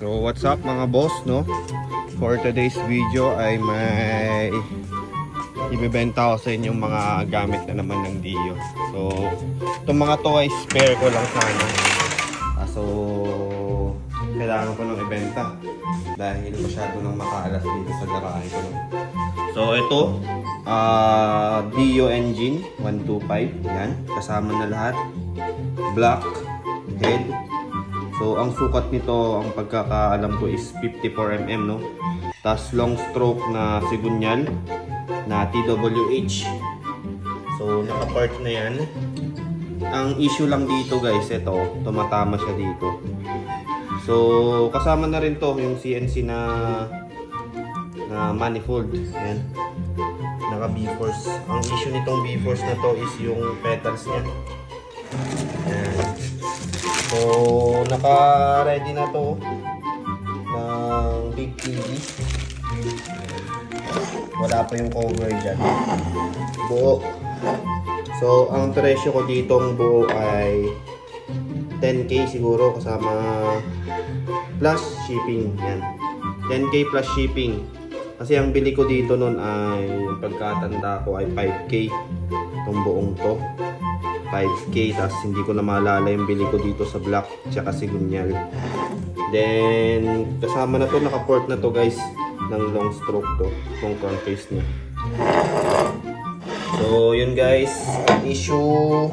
So what's up mga boss, no? For today's video ay may ibebenta ko sa inyong mga gamit na naman ng Dio. So itong mga to ay spare ko lang sana. So kailangan ko nang ibenta dahil masyado nang makaalas dito sa garahe ko. So ito Dio engine 125, yan, kasama na lahat. Black head. So ang sukat nito, ang pagkakaalam ko is 54mm, no? Tapos long stroke na sigunyal na TWH. So naka-part na yan. Ang issue lang dito guys, ito, tumatama siya dito. So kasama na rin to yung CNC na manifold. Yan. Naka B-force. Ang issue nitong B-force na to is yung petals niya. Yan. So, naka-ready na to ng big TV. Wala pa yung cover dyan. Buo. So, ang presyo ko ditong buo ay 10k siguro kasama plus shipping. Yan. 10k plus shipping. Kasi ang bili ko dito nun ay, pagkatanda ko ay 5k. Itong buong to. 5k, tapos hindi ko na maalala yung bili ko dito sa black tsaka sigunyal. Then kasama na to, naka-port na to guys ng long stroke to, yung front face niya. So yun guys, ang issue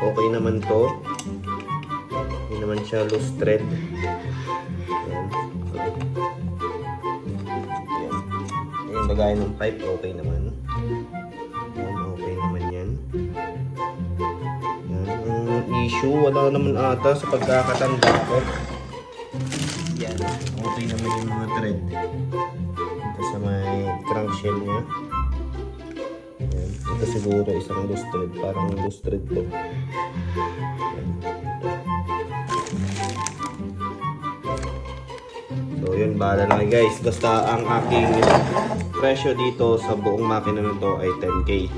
okay naman to, hindi naman siya loose thread. Ayan. Yung lagay ng pipe okay naman. Okay naman yan. Issue, wala naman ata sa pagkakatanda ko. Yan, okay naman yung mga thread ito sa may crankshell nya. Yan. Ito siguro isang loose thread, parang loose thread to. Yan. So yun, bahala na guys, basta ang aking presyo dito sa buong makina na to ay 10k.